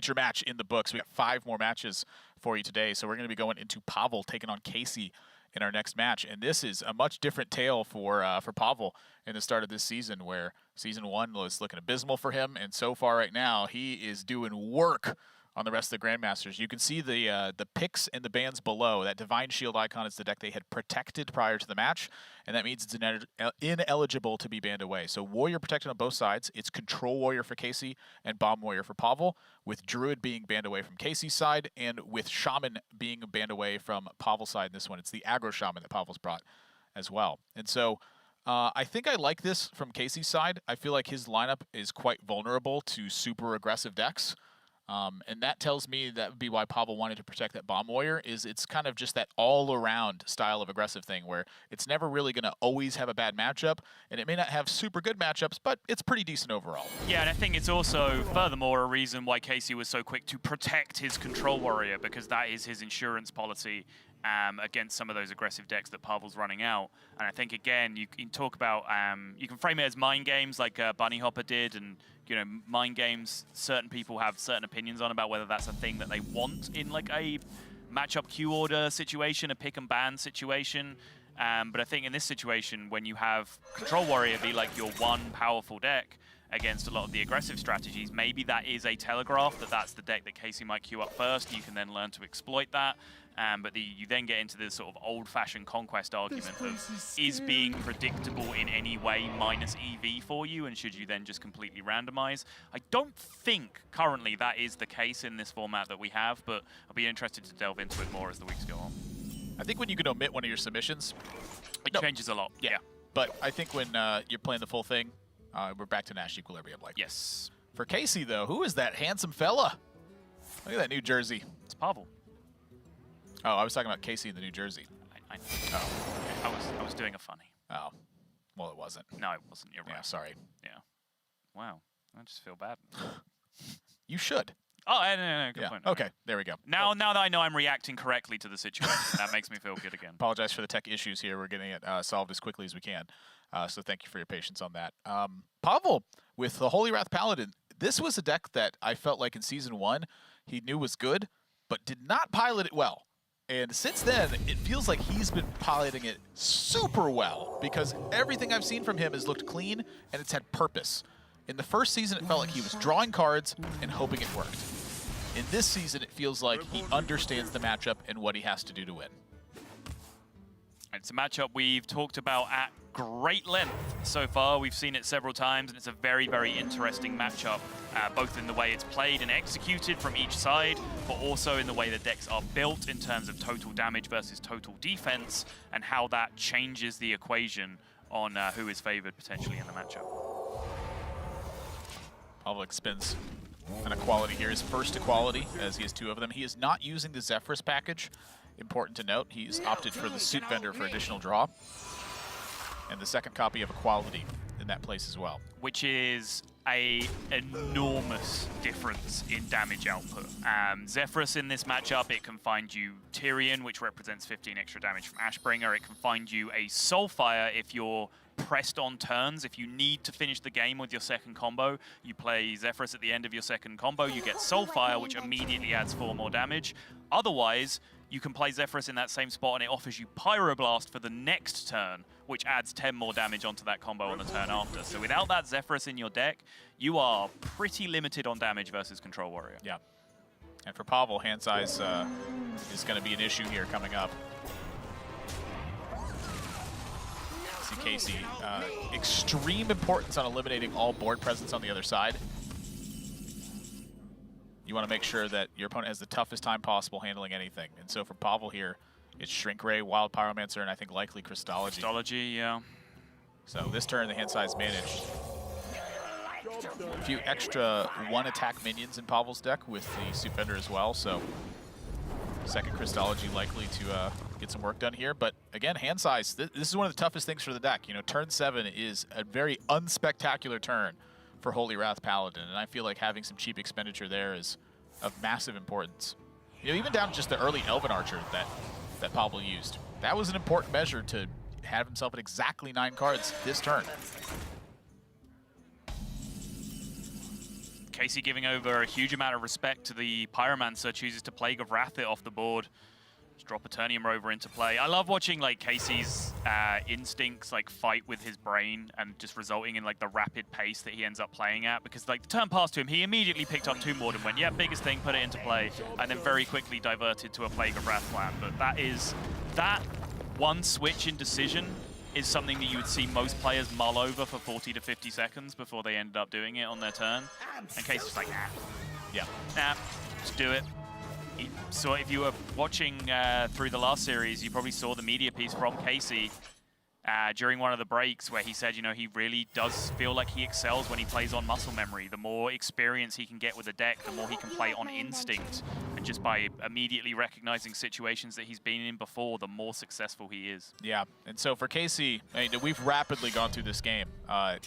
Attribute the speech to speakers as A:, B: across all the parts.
A: feature match in the books. We got 5 more matches for you today. So we're going to be going into Pavel taking on Casie in our next match. And this is a much different tale for Pavel in the start of this season, where Season 1 was looking abysmal for him. And so far right now, he is doing work on the rest of the Grandmasters. You can see the picks and the bans below. That Divine Shield icon is the deck they had protected prior to the match, and that means it's ineligible to be banned away. So Warrior protected on both sides. It's Control Warrior for Casie and Bomb Warrior for Pavel, with Druid being banned away from Casie's side, and with Shaman being banned away from Pavel's side in this one. It's the aggro Shaman that Pavel's brought as well. And so I think I like this from Casey's side. I feel like his lineup is quite vulnerable to super aggressive decks. And that tells me that would be why Pavel wanted to protect that Bomb Warrior, is it's kind of just that all-around style of aggressive thing where it's never really going to always have a bad matchup, and it may not have super good matchups, but it's pretty decent overall.
B: Yeah, and I think it's also, furthermore, a reason why Casie was so quick to protect his Control Warrior, because that is his insurance policy against some of those aggressive decks that Pavel's running out. And I think, again, you can talk about, you can frame it as mind games like Bunny Hopper did, and you know, mind games, certain people have certain opinions on about whether that's a thing that they want in like a matchup queue order situation, a pick and ban situation. But I think in this situation, when you have Control Warrior be like your one powerful deck against a lot of the aggressive strategies, maybe that is a telegraph that that's the deck that Casie might queue up first. You can then learn to exploit that. But you then get into this sort of old-fashioned conquest argument of, is being predictable in any way minus EV for you, and should you then just completely randomize? I don't think currently that is the case in this format that we have, but I'll be interested to delve into it more as the weeks go on.
A: I think when you can omit one of your submissions,
B: it changes a lot. Yeah.
A: But I think when you're playing the full thing, we're back to Nash equilibrium. Like,
B: yes.
A: For Casie, though, who is that handsome fella? Look at that new jersey.
B: It's Pavel.
A: Oh, I was talking about Casie in the New Jersey.
B: I know. Oh, okay. I was doing a funny.
A: Oh, well, it wasn't.
B: No, it wasn't. You're right.
A: Yeah, sorry.
B: Yeah. Wow, I just feel bad.
A: You should.
B: Oh, no, good point.
A: Okay, there we go.
B: Now that I know I'm reacting correctly to the situation, that makes me feel good again.
A: Apologize for the tech issues here. We're getting it solved as quickly as we can. So thank you for your patience on that. Pavel with the Holy Wrath Paladin. This was a deck that I felt like in Season 1 he knew was good, but did not pilot it well. And since then, it feels like he's been piloting it super well, because everything I've seen from him has looked clean and it's had purpose. In the first season, it felt like he was drawing cards and hoping it worked. In this season, it feels like he understands the matchup and what he has to do to win.
B: It's a matchup we've talked about at great length so far. We've seen it several times, and it's a very, very interesting matchup, both in the way it's played and executed from each side, but also in the way the decks are built in terms of total damage versus total defense, and how that changes the equation on who is favored potentially in the matchup.
A: Pavel spins an equality here, his first equality, as he has 2 of them. He is not using the Zephyrus package. Important to note, he's opted for the Suit Vendor for additional draw. And the second copy of Equality in that place as well.
B: Which is an enormous difference in damage output. Zephyrus in this matchup, it can find you Tyrion, which represents 15 extra damage from Ashbringer. It can find you a Soulfire if you're pressed on turns. If you need to finish the game with your second combo, you play Zephyrus at the end of your second combo, you get Soulfire, which immediately adds 4 more damage. Otherwise, you can play Zephyrus in that same spot and it offers you Pyroblast for the next turn, which adds 10 more damage onto that combo on the turn after. So without that Zephyrus in your deck, you are pretty limited on damage versus Control Warrior.
A: Yeah. And for Pavel, hand size is going to be an issue here coming up. See Casie, extreme importance on eliminating all board presence on the other side. You want to make sure that your opponent has the toughest time possible handling anything. And so for Pavel here, it's Shrink Ray, Wild Pyromancer, and I think likely Crystology.
B: Crystology, yeah.
A: So this turn, the hand size managed. A few extra 1-attack minions in Pavel's deck with the Suit Vendor as well. So second Crystology likely to get some work done here. But again, hand size, this is one of the toughest things for the deck. You know, turn 7 is a very unspectacular turn for Holy Wrath Paladin, and I feel like having some cheap expenditure there is of massive importance. You know, even down to just the early Elven Archer that Pavel used. That was an important measure to have himself at exactly 9 cards this turn.
B: Casie giving over a huge amount of respect to the Pyromancer, chooses to Plague of Wrath it off the board. Just drop Eternium Rover into play. I love watching like Casey's instincts like fight with his brain and just resulting in like the rapid pace that he ends up playing at, because like the turn passed to him, he immediately picked up Tomb Ward and went, yeah, biggest thing, put it into play, and then very quickly diverted to a Plague of Wrath plan. But that one switch in decision is something that you would see most players mull over for 40 to 50 seconds before they ended up doing it on their turn. And Casey's like, nah, just do it. So if you were watching through the last series, you probably saw the media piece from Casie during one of the breaks where he said, you know, he really does feel like he excels when he plays on muscle memory. The more experience he can get with the deck, the more he can play on instinct. And just by immediately recognizing situations that he's been in before, the more successful he is.
A: Yeah, and so for Casie, I mean, we've rapidly gone through this game.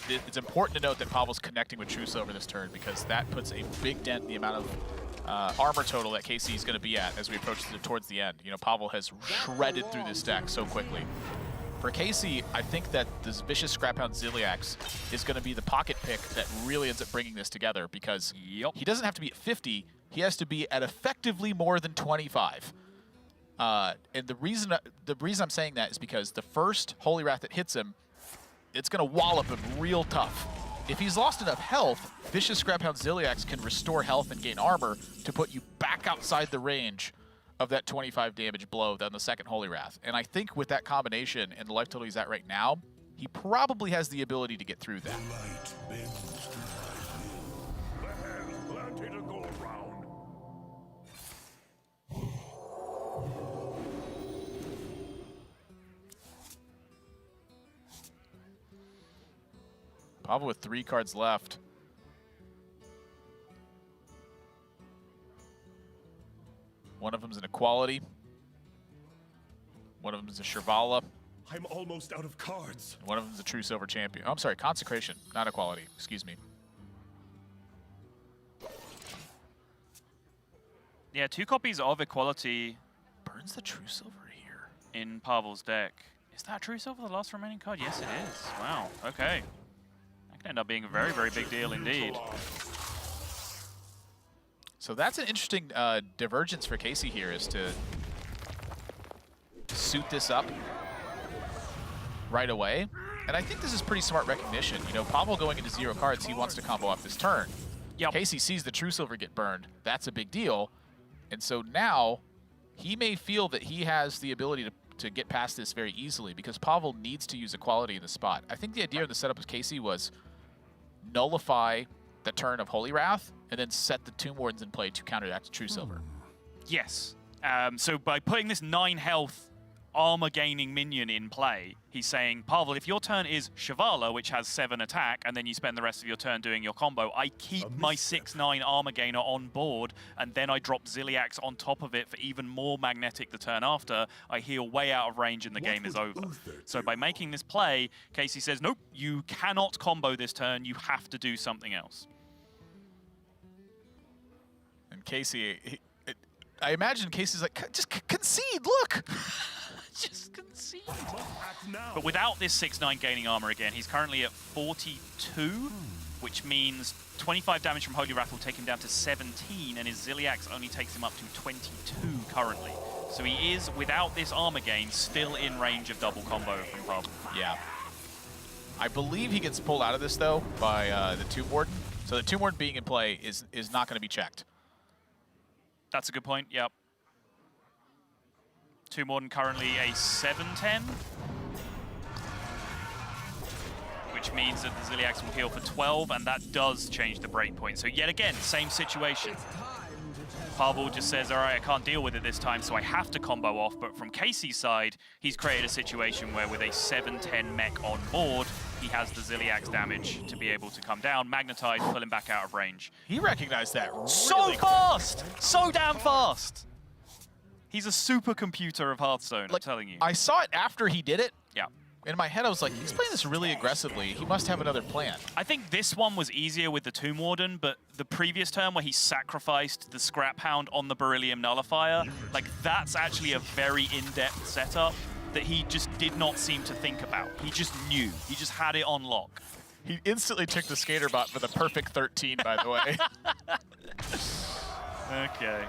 A: It's important to note that Pavel's connecting with True Silver this turn, because that puts a big dent in the amount of armor total that Casie is going to be at as we approach towards the end. You know, Pavel has shredded through this deck so quickly. For Casie, I think that this Vicious Scraphound Ziliax is going to be the pocket pick that really ends up bringing this together, because he doesn't have to be at 50, he has to be at effectively more than 25. And the reason I'm saying that is because the first Holy Wrath that hits him, it's going to wallop him real tough. If he's lost enough health, Vicious Scraphound Ziliax can restore health and gain armor to put you back outside the range of that 25 damage blow on the second Holy Wrath. And I think with that combination and the life total he's at right now, he probably has the ability to get through that. Pavel with 3 cards left. One of them is an Equality. One of them is a Shirvala.
C: I'm almost out of cards.
A: One of them is a True Silver Champion. Oh, I'm sorry, Consecration, not Equality. Excuse me.
B: Yeah, 2 copies of Equality
A: Burns the True Silver here
B: in Pavel's deck. Is that True Silver the last remaining card? Yes, it is. Wow, okay. That could end up being a very, very big deal indeed.
A: So that's an interesting divergence for Casie here, is to suit this up right away. And I think this is pretty smart recognition. You know, Pavel going into 0 cards, he wants to combo off this turn.
B: Yep.
A: Casie sees the True Silver get burned. That's a big deal. And so now he may feel that he has the ability to get past this very easily, because Pavel needs to use Equality in the spot. I think the idea of the setup of Casie was nullify the turn of Holy Wrath and then set the Tomb Wardens in play to counteract True Silver.
B: Yes. So by putting this 9 health armor-gaining minion in play, he's saying, Pavel, if your turn is Shirvala, which has 7 attack, and then you spend the rest of your turn doing your combo, I keep my 6/9 armor gainer on board, and then I drop Ziliax on top of it for even more magnetic the turn after. I heal way out of range and the game is over. So by making this play, Casie says, nope, you cannot combo this turn, you have to do something else.
A: And Casie, I imagine Casey's like, just concede, look!
B: Just concede. But without this 6/9 gaining armor again, he's currently at 42, which means 25 damage from Holy Wrath will take him down to 17, and his Ziliax only takes him up to 22 currently. So he is, without this armor gain, still in range of double combo from Pavel.
A: Yeah. I believe he gets pulled out of this, though, by the Tomb Warden. So the Tomb Warden being in play is not going to be checked.
B: That's a good point, yep. Tomb Warden currently a 7/10, which means that the Ziliax will heal for 12, and that does change the breakpoint. So yet again, same situation. Pavel just says, all right, I can't deal with it this time, so I have to combo off. But from Casey's side, he's created a situation where with a 7/10 mech on board, he has the Ziliax damage to be able to come down, magnetize, pull him back out of range.
A: He recognized that really
B: So fast! So damn fast! He's a supercomputer of Hearthstone, I'm telling you.
A: I saw it after he did it.
B: Yeah.
A: In my head, I was like, he's playing this really aggressively. He must have another plan.
B: I think this one was easier with the Tomb Warden, but the previous turn where he sacrificed the Scrap Hound on the Beryllium Nullifier, like that's actually a very in-depth setup that he just did not seem to think about. He just knew. He just had it on lock.
A: He instantly took the skater bot for the perfect 13, by the way.
B: Okay.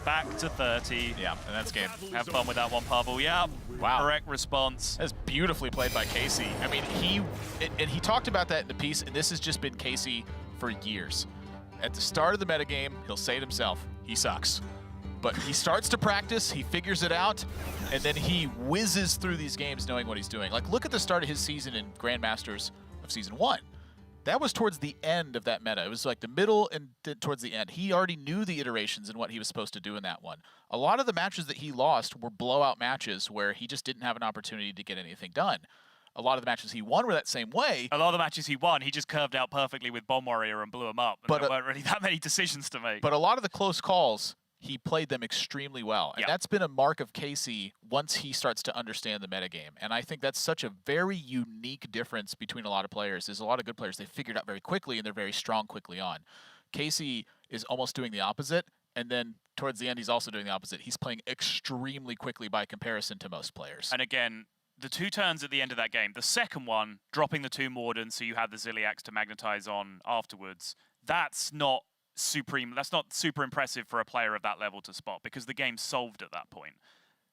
B: Back to 30.
A: Yeah, and that's game.
B: Have fun with that one, Pavel. Yeah.
A: Wow.
B: Correct response.
A: That's beautifully played by Casie. I mean, he talked about that in the piece, and this has just been Casie for years. At the start of the metagame, he'll say it himself, he sucks. But he starts to practice, he figures it out, and then he whizzes through these games knowing what he's doing. Like, look at the start of his season in Grandmasters of Season 1. That was towards the end of that meta. It was like the middle and towards the end. He already knew the iterations and what he was supposed to do in that one. A lot of the matches that he lost were blowout matches where he just didn't have an opportunity to get anything done. A lot of the matches he won were that same way.
B: A lot of the matches he won, he just curved out perfectly with Bomb Warrior and blew him up. And there weren't really that many decisions to make.
A: But a lot of the close calls, he played them extremely well. And
B: yeah.
A: That's been a mark of Casie once he starts to understand the metagame. And I think that's such a very unique difference between a lot of players. There's a lot of good players they figured out very quickly and they're very strong quickly on. Casie is almost doing the opposite. And then towards the end, he's also doing the opposite. He's playing extremely quickly by comparison to most players.
B: And again, the 2 turns at the end of that game, the second one, dropping the 2 Mordants so you have the Ziliax to magnetize on afterwards, that's not super impressive for a player of that level to spot because the game's solved at that point.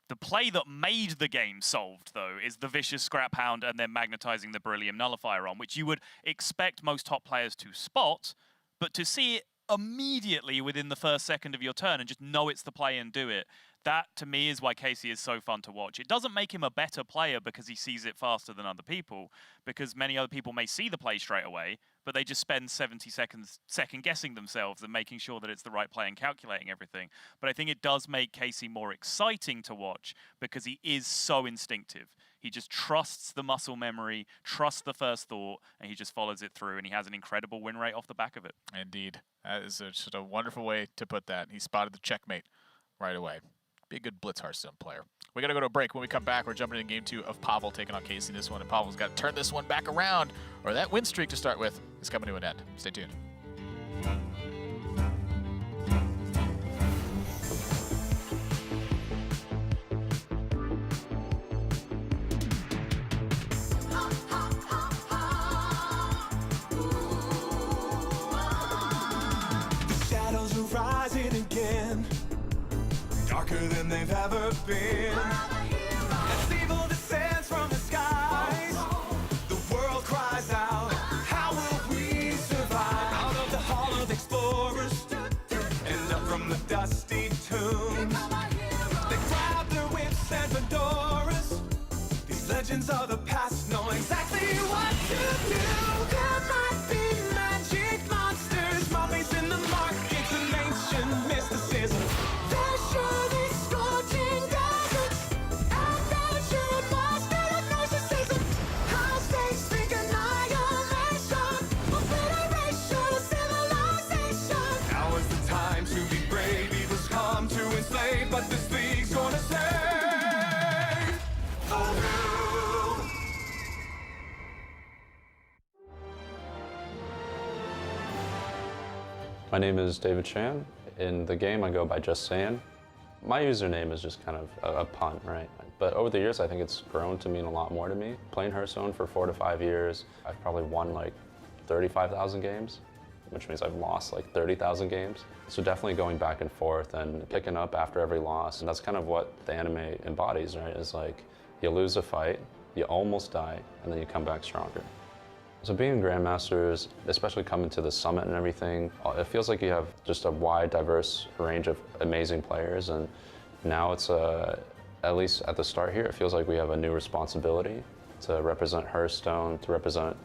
B: The play that made the game solved, though, is the vicious Scrap Hound and then magnetizing the Beryllium Nullifier on, which you would expect most top players to spot, but to see it immediately within the first second of your turn and just know it's the play and do it, that, to me, is why Casie is so fun to watch. It doesn't make him a better player because he sees it faster than other people, because many other people may see the play straight away, but they just spend 70 seconds second-guessing themselves and making sure that it's the right play and calculating everything. But I think it does make Casie more exciting to watch because he is so instinctive. He just trusts the muscle memory, trusts the first thought, and he just follows it through, and he has an incredible win rate off the back of it.
A: Indeed. That is just a wonderful way to put that. He spotted the checkmate right away. Be a good Blitz Hearthstone player. We got to go to a break. When we come back, we're jumping into game 2 of Pavel taking on Casie in this one, and Pavel's got to turn this one back around, or that win streak to start with is coming to an end. Stay tuned.
C: The shadows are rising again, darker than they've ever been. As evil descends from the skies, the world cries out, how will we survive? Out of the hall of explorers, and up from the dusty tombs, they grab their whips and fedoras. These legends of the past know exactly what to do. There might be magic monsters, mummies in the markets, and ancient mysticism. There should be scorching deserts, adventure, monster of narcissism. High stakes think annihilation, obliteration of civilization. Now is the time to be brave. Evil's come to enslave, but this league's gonna save the world.
D: My name is David Chan. In the game, I go by Just Saying. My username is just kind of a pun, right? But over the years, I think it's grown to mean a lot more to me. Playing Hearthstone for 4 to 5 years, I've probably won like 35,000 games, which means I've lost like 30,000 games. So definitely going back and forth and picking up after every loss. And that's kind of what the anime embodies, right? Is like you lose a fight, you almost die, and then you come back stronger. So being in Grandmasters, especially coming to the summit and everything, it feels like you have just a wide, diverse range of amazing players. And now it's, at least at the start here, it feels like we have a new responsibility to represent Hearthstone, to represent,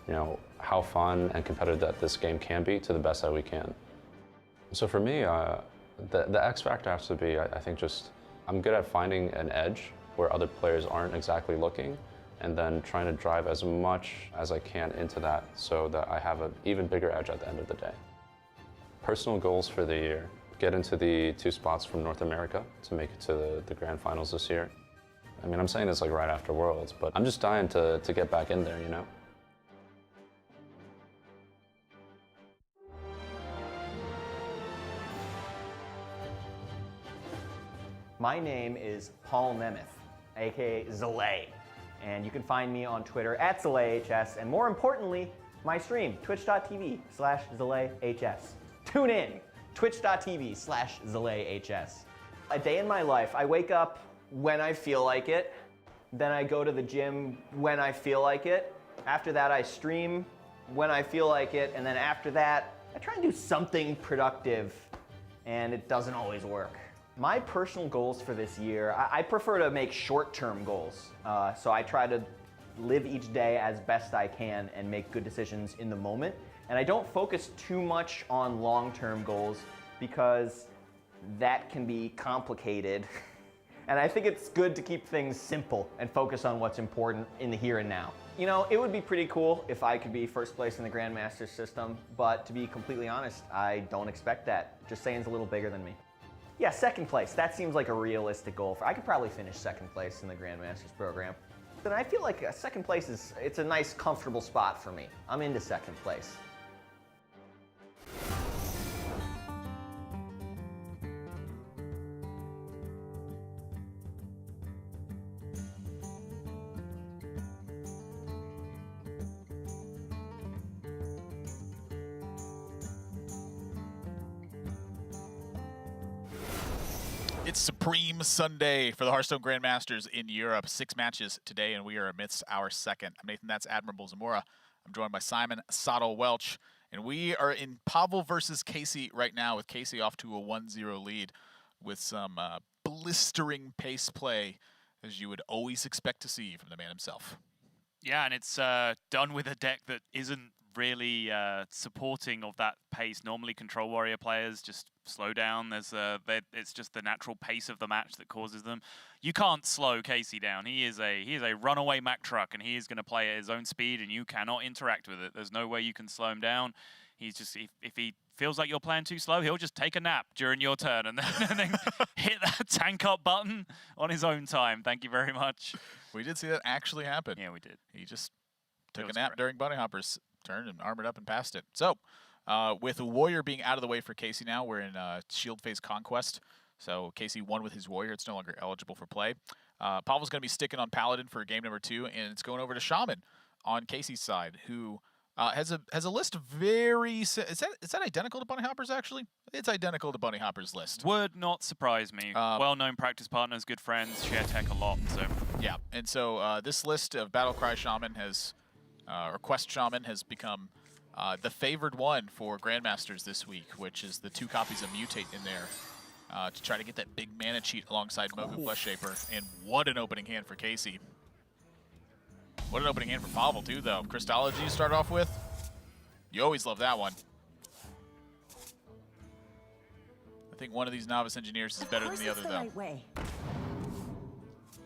D: you know, how fun and competitive that this game can be to the best that we can. So for me, the X factor has to be, I think, just I'm good at finding an edge where other players aren't exactly looking, and then trying to drive as much as I can into that so that I have an even bigger edge at the end of the day. Personal goals for the year: get into the 2 spots from North America to make it to the grand finals this year. I mean, I'm saying this like right after Worlds, but I'm just dying to get back in there, you know?
E: My name is Paul Nemeth, aka Zalay, and you can find me on Twitter @ZalayHS, and more importantly, My stream, twitch.tv/ZelayHS. Tune in, twitch.tv/ZelayHS. A day in my life, I wake up when I feel like it, then I go to the gym when I feel like it. After that, I stream when I feel like it, and then after that, I try and do something productive, and it doesn't always work. My personal goals for this year, I prefer to make short-term goals. So I try to live each day as best I can and make good decisions in the moment. And I don't focus too much on long-term goals because that can be complicated. And I think it's good to keep things simple and focus on what's important in the here and now. You know, it would be pretty cool if I could be first place in the Grandmasters system, but to be completely honest, I don't expect that. Just saying's a little bigger than me. Yeah, second place. That seems like a realistic goal. I could probably finish second place in the Grandmasters program. But I feel like second place it's a nice, comfortable spot for me. I'm into second place.
A: It's Supreme Sunday for the Hearthstone Grandmasters in Europe. 6 matches today, and we are amidst our second. I'm Nathan, that's Admirable Zamora. I'm joined by Simon Sottle Welch, and we are in Pavel versus Casie right now, with Casie off to a 1-0 lead with some blistering pace play, as you would always expect to see from the man himself.
B: Yeah, and it's done with a deck that isn't really supporting of that pace. Normally, Control Warrior players just slow down. It's just the natural pace of the match that causes them. You can't slow Casie down. He is a runaway Mack truck, and he is going to play at his own speed, and you cannot interact with it. There's no way you can slow him down. He's just if he feels like you're playing too slow, he'll just take a nap during your turn and then hit that tank up button on his own time. Thank you very much.
A: We did see that actually happen.
B: Yeah, we did.
A: He just took a nap during Bunny Hopper's turn and armored up and passed it. So, with the Warrior being out of the way for Casie now, we're in Shield Phase Conquest. So Casie won with his Warrior. It's no longer eligible for play. Pavel's going to be sticking on Paladin for game number 2, and it's going over to Shaman on Casey's side, who has a list very... Is that identical to Bunny Hopper's, actually? It's identical to Bunny Hopper's list.
B: Would not surprise me. Well-known practice partners, good friends, share tech a lot. So
A: yeah, and so this list of Battlecry Shaman has... or Quest Shaman has become the favored one for Grandmasters this week, which is the 2 copies of Mutate in there to try to get that big mana cheat alongside Mogu Flesh Shaper. And what an opening hand for Casie. What an opening hand for Pavel, too, though. Crystology to start off with. You always love that one. I think one of these novice engineers is better than the other, though.
F: Right,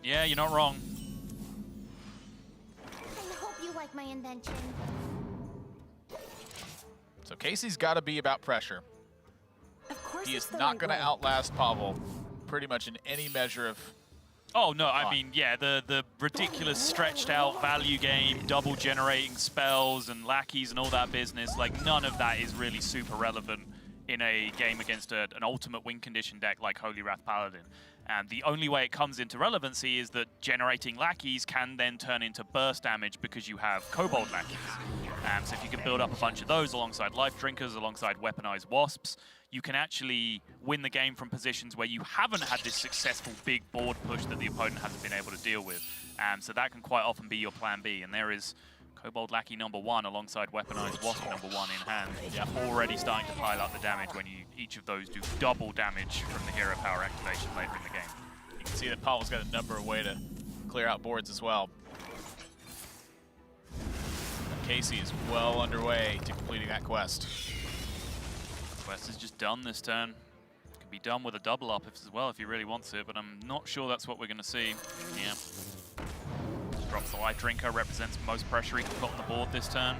B: yeah, you're not wrong.
F: I hope you like my invention.
A: So Casey's got to be about pressure.
F: Of course
A: He
F: it's
A: is
F: the
A: not
F: right
A: going to
F: way.
A: outlast Pavel pretty much in any measure of...
B: Oh, no, I mean, yeah, the ridiculous stretched out value game, double generating spells and lackeys and all that business, like none of that is really super relevant in a game against an ultimate win condition deck like Holy Wrath Paladin. And the only way it comes into relevancy is that generating lackeys can then turn into burst damage because you have Kobold lackeys. So if you can build up a bunch of those alongside Life Drinkers, alongside Weaponized Wasps, you can actually win the game from positions where you haven't had this successful big board push that the opponent hasn't been able to deal with. So that can quite often be your plan B. And there is Kobold Lackey #1 alongside Weaponized Wasp #1 in hand. Already starting to pile up the damage when each of those do double damage from the hero power activation later in the game.
A: You can see that Pavel's got a number of ways to clear out boards as well. Casie is well underway to completing that quest.
B: Quest is just done this turn. Can be done with a double up as well if he really wants it, but I'm not sure that's what we're going to see. Yeah. Drops the Life Drinker, represents most pressure he can put on the board this turn.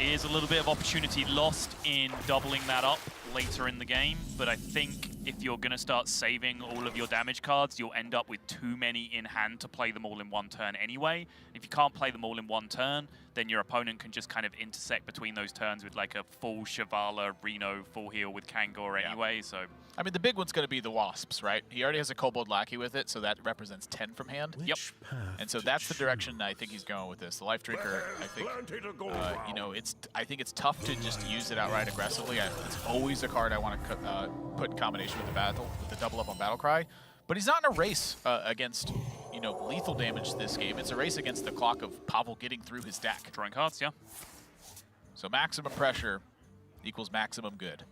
B: Is a little bit of opportunity lost in doubling that up later in the game, but I think if you're going to start saving all of your damage cards, you'll end up with too many in hand to play them all in one turn anyway. If you can't play them all in one turn, then your opponent can just kind of intersect between those turns with like a full Shivala, Reno, full heal with Kangor anyway, so...
A: I mean, the big one's going to be the Wasps, right? He already has a Kobold Lackey with it, so that represents 10 from hand.
B: Yep.
A: And so that's the direction I think he's going with this. The Life Drinker, I think, you know, I think it's tough to just use it outright aggressively. It's always a card I want to put in combination with the double up on Battlecry. But he's not in a race against, you know, lethal damage this game. It's a race against the clock of Pavel getting through his deck.
B: Drawing cards, yeah.
A: So maximum pressure equals maximum good.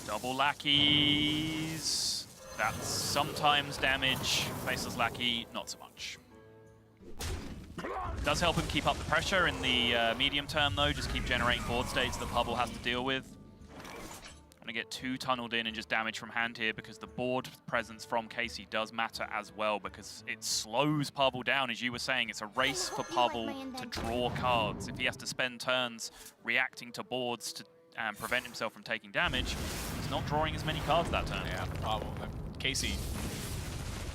B: Double lackeys. That's sometimes damage. Faceless lackey, not so much. Does help him keep up the pressure in the medium term, though. Just keep generating board states that Pavel has to deal with. I'm going to get too tunneled in and just damage from hand here because the board presence from Casie does matter as well because it slows Pavel down. As you were saying, it's a race for Pavel to draw cards. If he has to spend turns reacting to boards to prevent himself from taking damage, he's not drawing as many cards that turn.
A: Yeah, Pavel. Casie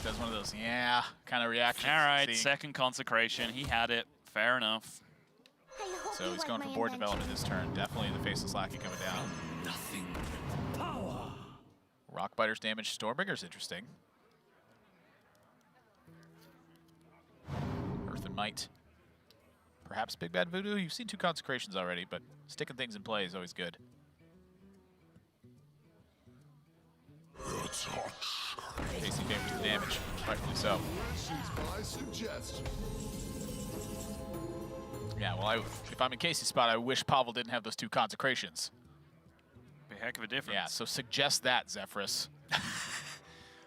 A: does one of those, yeah, kind of reactions.
B: All right, second consecration. He had it. Fair enough.
A: So he's going for board development this turn. Definitely the Faceless Lackey coming down.
C: Nothing but power.
A: Rockbiter's damage. Stormbringer's interesting. Earth and Might. Perhaps Big Bad Voodoo. You've seen 2 consecrations already, but sticking things in play is always good. Casie favors the damage, rightfully so. Yeah, well, if I'm in Casey's spot, I wish Pavel didn't have those 2 consecrations.
B: Be a heck of a difference.
A: Yeah, so suggest that, Zephyrus.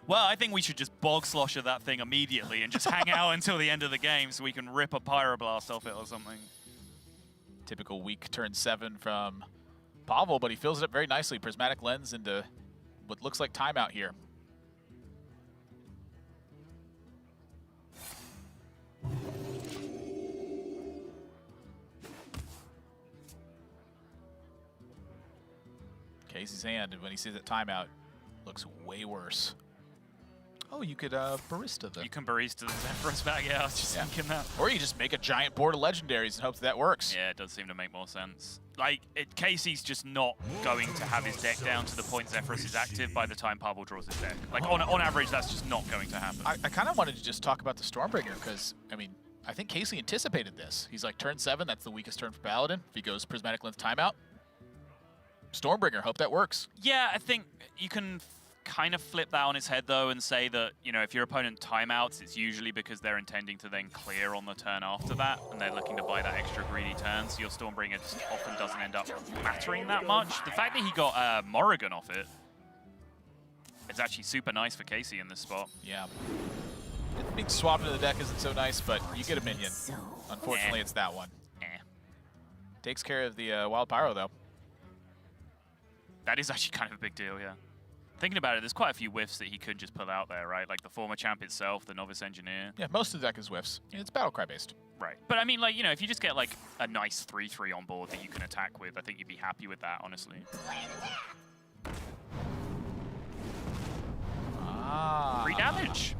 B: Well, I think we should just bog slosher that thing immediately and just hang out until the end of the game so we can rip a Pyroblast off it or something.
A: Typical weak turn 7 from Pavel, but he fills it up very nicely. Prismatic Lens into what looks like timeout here. Casey's hand, when he sees that timeout, looks way worse. Oh, you could barista them.
B: You can barista the Zephyrus back. Yeah, I was just thinking that.
A: Or you just make a giant board of legendaries and hope that works.
B: Yeah, it does seem to make more sense. Like, Casey's just not going to have his deck down to the point Zephyrus is active by the time Pavel draws his deck. Like, on average, that's just not going to happen.
A: I kind of wanted to just talk about the Stormbringer because, I mean, I think Casie anticipated this. He's like, turn 7, that's the weakest turn for Paladin. If he goes Prismatic Lens timeout, Stormbringer, hope that works.
B: Yeah, I think you can kind of flip that on its head, though, and say that, you know, if your opponent timeouts, it's usually because they're intending to then clear on the turn after that, and they're looking to buy that extra greedy turn, so your Stormbringer just often doesn't end up mattering that much. The fact that he got Morrigan off it is actually super nice for Casie in this spot.
A: Yeah. Being swapped into the deck isn't so nice, but you get a minion. Unfortunately, it's that one. Takes care of the Wild Pyro, though.
B: That is actually kind of a big deal, yeah. Thinking about it, there's quite a few whiffs that he could just pull out there, right? Like the former champ itself, the Novice Engineer.
A: Yeah, most of the deck is whiffs. It's Battlecry based.
B: Right. But I mean, like, you know, if you just get like a nice 3/3 on board that you can attack with, I think you'd be happy with that, honestly.
A: Ah.
B: 3 damage.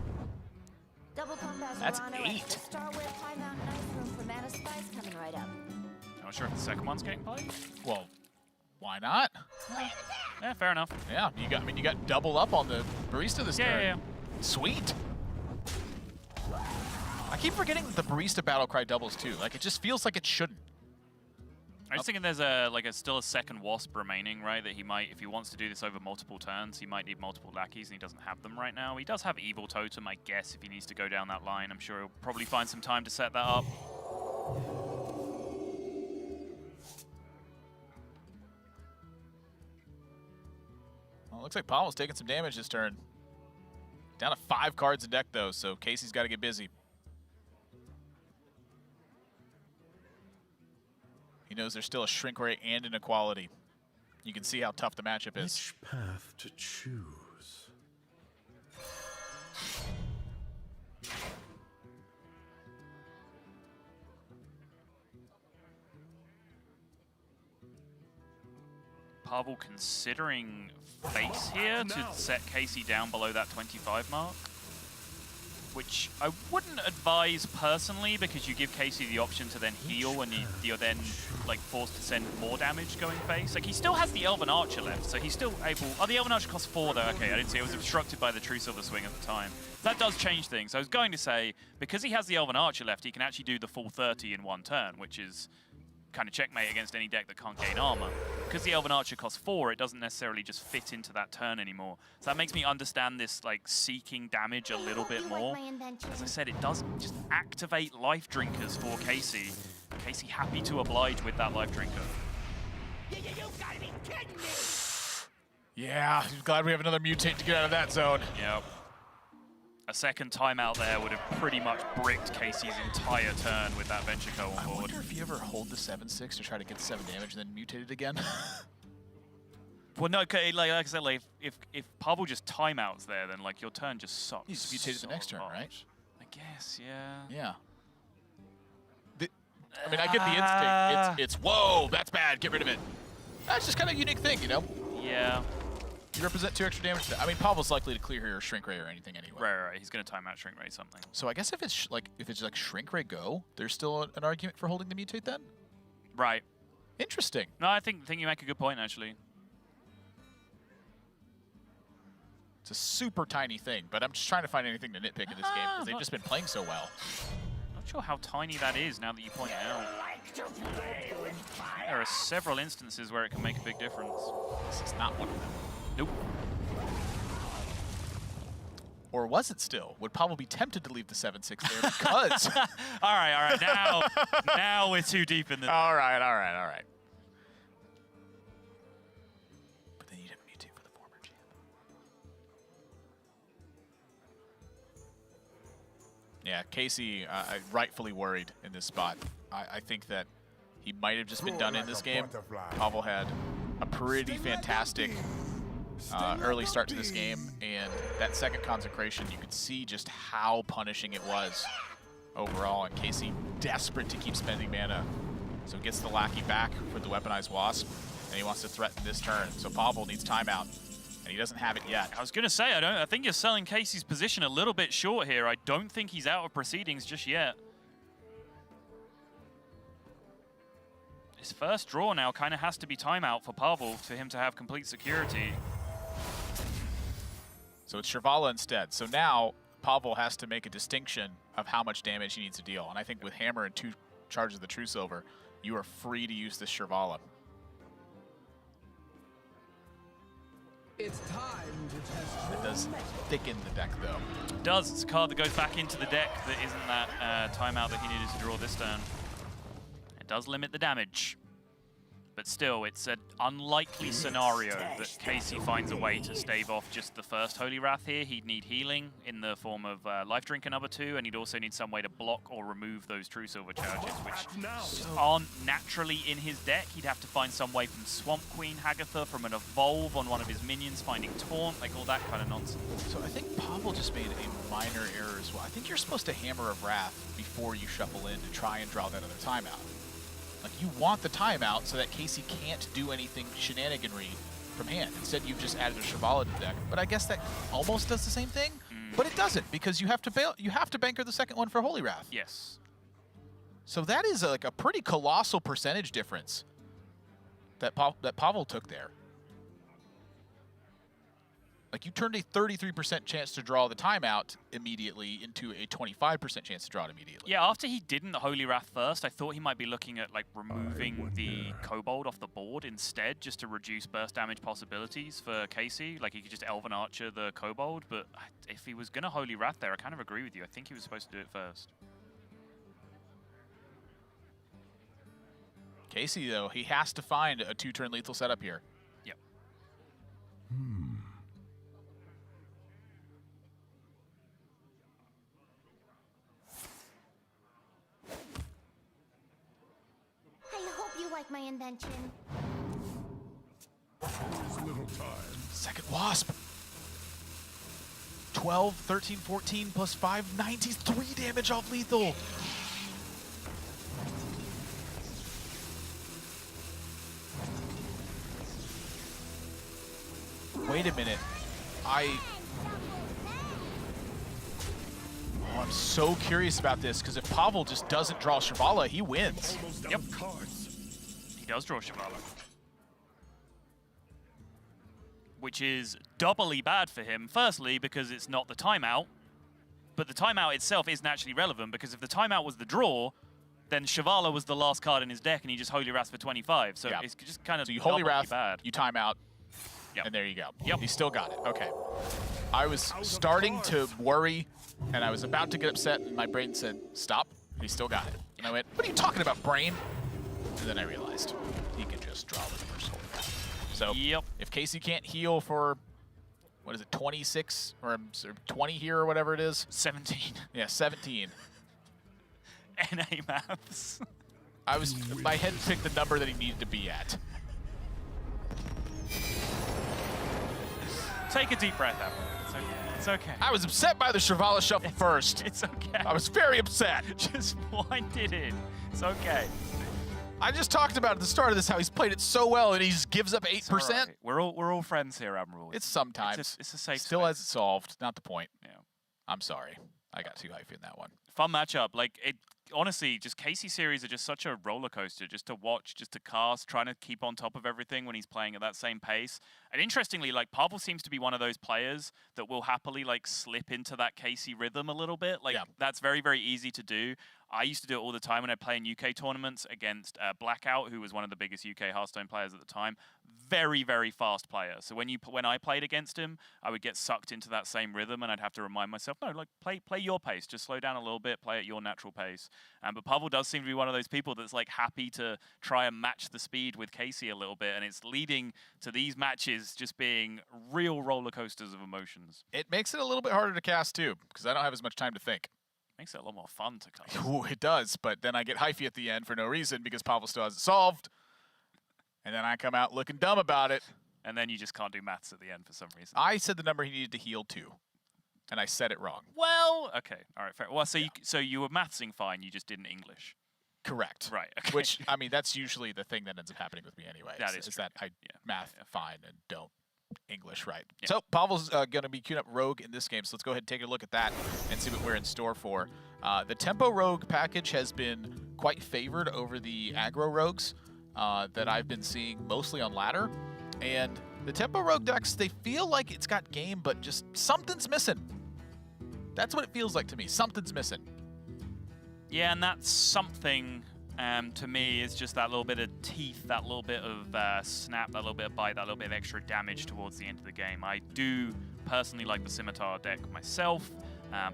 A: That's 8.
F: Starware High Mountain Ice Room for Mana Spice coming right up.
B: I'm not sure if the second one's getting played.
A: Well, why not?
B: Yeah, fair enough.
A: Yeah, you got double up on the barista this turn.
B: Yeah.
A: Sweet. I keep forgetting that the barista Battlecry doubles too. Like, it just feels like it shouldn't.
B: I'm just thinking there's still a second Wasp remaining, right? That he might, if he wants to do this over multiple turns, he might need multiple lackeys, and he doesn't have them right now. He does have Evil Totem, I guess, if he needs to go down that line. I'm sure he'll probably find some time to set that up.
A: Well, looks like Pavel's taking some damage this turn. Down to 5 cards in deck, though, so Casey's got to get busy. He knows there's still a shrink rate and an equality. You can see how tough the matchup is.
C: Which path to choose?
B: Pavel considering face here to set Casie down below that 25 mark, which I wouldn't advise personally, because you give Casie the option to then heal and you're then like forced to send more damage going face. Like, he still has the Elven Archer left, so he's still able... Oh, the Elven Archer costs 4 though. Okay, I didn't see. It was obstructed by the True Silver Swing at the time. That does change things. I was going to say, because he has the Elven Archer left, he can actually do the full 30 in one turn, which is kind of checkmate against any deck that can't gain armor. Because the Elven Archer costs 4, it doesn't necessarily just fit into that turn anymore. So that makes me understand this like seeking damage a little bit more. As I said, it does just activate Life Drinkers for Casie. Casie happy to oblige with that Life Drinker.
A: Yeah, glad we have another mutate to get out of that zone.
B: Yep. A second timeout there would have pretty much bricked Casey's entire turn with that Venture Co on
A: I
B: board.
A: wonder if you ever hold the 7/6 to try to get 7 damage and then mutate it again.
B: Well, no, like I said, like, if Pavel just timeouts there, then like your turn just sucks.
A: You just mutate it the next turn,
B: much.
A: right?
B: I guess, yeah.
A: Yeah. I mean, I get the instinct. It's whoa, that's bad. Get rid of it. That's just kind of a unique thing, you know?
B: Yeah.
A: You represent 2 extra damage. I mean, Pavel's likely to clear here or Shrink Ray or anything anyway.
B: Right. He's gonna timeout Shrink Ray something.
A: So I guess if it's like Shrink Ray go, there's still an argument for holding the mutate then?
B: Right.
A: Interesting.
B: No, I think you make a good point actually.
A: It's a super tiny thing, but I'm just trying to find anything to nitpick in this game because they've just been playing so well.
B: Not sure how tiny that is now that you point it out. There are several instances where it can make a big difference.
A: This is not one of them.
B: Nope.
A: Or was it still? Would Pavel be tempted to leave the 7/6 there because...
B: all right. Now we're too deep in the...
A: All right. But then you'd have mutate for the former champ. Yeah, Casie rightfully worried in this spot. I think that he might have just been done in this game. Pavel had a pretty fantastic early start to this game, and that second consecration, you could see just how punishing it was overall, and Casie desperate to keep spending mana. So gets the Lackey back for the Weaponized Wasp, and he wants to threaten this turn. So Pavel needs timeout, and he doesn't have it yet.
B: I was gonna say, I think you're selling Casey's position a little bit short here. I don't think he's out of proceedings just yet. His first draw now kind of has to be timeout for Pavel for him to have complete security.
A: So it's Shirvala instead. So now Pavel has to make a distinction of how much damage he needs to deal. And I think with Hammer and 2 charges of the True Silver, you are free to use this Shirvala.
C: It's time to test.
A: It does thicken the deck, though.
B: It does. It's a card that goes back into the deck that isn't that timeout that he needed to draw this turn. It does limit the damage. But still, it's an unlikely scenario that Casie finds a way to stave off just the first Holy Wrath here. He'd need healing in the form of Life Drinker number 2, and he'd also need some way to block or remove those True Silver charges, which just aren't naturally in his deck. He'd have to find some way from Swamp Queen Hagatha, from an Evolve on one of his minions, finding Taunt, like all that kind of nonsense.
A: So I think Pavel just made a minor error as well. I think you're supposed to Hammer of Wrath before you shuffle in to try and draw that other timeout. Like, you want the timeout so that Casie can't do anything shenaniganry from hand. Instead, you've just added a Shirvala to the deck. But I guess that almost does the same thing. But it doesn't, because you have to banker the second one for Holy Wrath.
B: Yes.
A: So that is like a pretty colossal percentage difference that Pavel took there. Like, you turned a 33% chance to draw the timeout immediately into a 25% chance to draw it immediately.
B: Yeah, after he didn't Holy Wrath first, I thought he might be looking at like removing the Kobold off the board instead, just to reduce burst damage possibilities for Casie. Like, he could just Elven Archer the Kobold, but if he was going to Holy Wrath there, I kind of agree with you. I think he was supposed to do it first.
A: Casie, though, he has to find a 2-turn lethal setup here.
B: Yep.
F: I hope you like my invention.
A: Second Wasp. 12, 13, 14, plus 5, 93 damage off lethal. wait a minute. I'm so curious about this, because if Pavel just doesn't draw Shivala, he wins.
B: Yep. He does draw Shivala. Which is doubly bad for him. Firstly, because it's not the timeout, but the timeout itself isn't actually relevant, because if the timeout was the draw, then Shivala was the last card in his deck, and he just Holy Wrath for 25. So it's just kind of
A: so you Holy Wrath,
B: bad.
A: you time out,
B: Yep.
A: and there you go.
B: Yep.
A: He still got it. Okay. I was starting to worry, and I was about to get upset, and my brain said, stop. And he still got it. And I went, what are you talking about, brain? And then I realized he can just draw the first Holy Wrath. So if Casie can't heal for, what is it, 26 or 20 here or whatever it is?
B: 17.
A: Yeah, 17.
B: NA maths.
A: My head picked the number that he needed to be at.
B: Take a deep breath, Pavel. It's okay. It's okay.
A: I was upset by the Shivala shuffle first.
B: It's okay.
A: I was very upset.
B: Just wind it in. It's okay.
A: I just talked about at the start of this how he's played it so well and he just gives up 8%.
B: Right. We're all friends here, Admiral.
A: It's sometimes.
B: It's a safe
A: Still
B: space.
A: has it solved. Not the point.
B: Yeah.
A: I'm sorry. I got too hyped in that one.
B: Fun matchup. Like, it honestly, just Casie series are just such a roller coaster, just to watch, just to cast, trying to keep on top of everything when he's playing at that same pace. And interestingly, like, Pavel seems to be one of those players that will happily, like, slip into that Casie rhythm a little bit. Like, that's very, very easy to do. I used to do it all the time when I play in UK tournaments against Blackout, who was one of the biggest UK Hearthstone players at the time. Very, very fast player. So when I played against him, I would get sucked into that same rhythm, and I'd have to remind myself, no, like play your pace. Just slow down a little bit, play at your natural pace. But Pavel does seem to be one of those people that's like happy to try and match the speed with Casie a little bit, and it's leading to these matches just being real roller coasters of emotions.
A: It makes it a little bit harder to cast too, because I don't have as much time to think.
B: Makes it a lot more fun to cast.
A: Ooh, it does, but then I get hyphy at the end for no reason because Pavel still has it solved. And then I come out looking dumb about it.
B: And then you just can't do maths at the end for some reason.
A: I said the number he needed to heal to, and I said it wrong.
B: Well, okay. All right, fair. Well, so you were mathsing fine, you just didn't English.
A: Correct.
B: Right, okay.
A: Which, I mean, that's usually the thing that ends up happening with me anyway.
B: That
A: is
B: true.
A: that I math fine and don't English right.
B: Yeah.
A: So Pavel's going to be queuing up Rogue in this game, so let's go ahead and take a look at that and see what we're in store for. The Tempo Rogue package has been quite favored over the aggro Rogues that I've been seeing mostly on ladder. And the Tempo Rogue decks, they feel like it's got game, but just something's missing. That's what it feels like to me. Something's missing.
B: Yeah, and that's something to me is just that little bit of teeth, that little bit of snap, that little bit of bite, that little bit of extra damage towards the end of the game. I do personally like the Scimitar deck myself.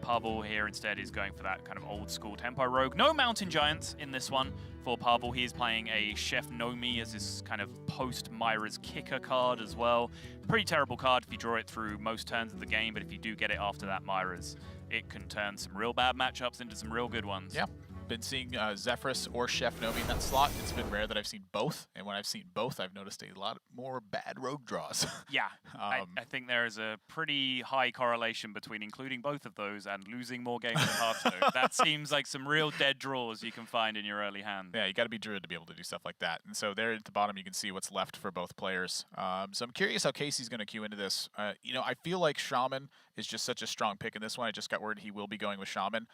B: Pavel here instead is going for that kind of old school Tempo Rogue. No Mountain Giants in this one for Pavel. He is playing a Chef Nomi as his kind of post-Myra's Kicker card as well. Pretty terrible card if you draw it through most turns of the game, but if you do get it after that Myra's, it can turn some real bad matchups into some real good ones.
A: Yeah. Been seeing Zephyrus or Chef Nomi in that slot. It's been rare that I've seen both, and when I've seen both, I've noticed a lot more bad rogue draws.
B: Yeah, I think there is a pretty high correlation between including both of those and losing more games in Hearthstone. That seems like some real dead draws you can find in your early hand.
A: Yeah, you got to be Druid to be able to do stuff like that. And so there at the bottom, you can see what's left for both players. So I'm curious how Casey's going to queue into this. You know, I feel like Shaman is just such a strong pick in this one. I just got word he will be going with Shaman.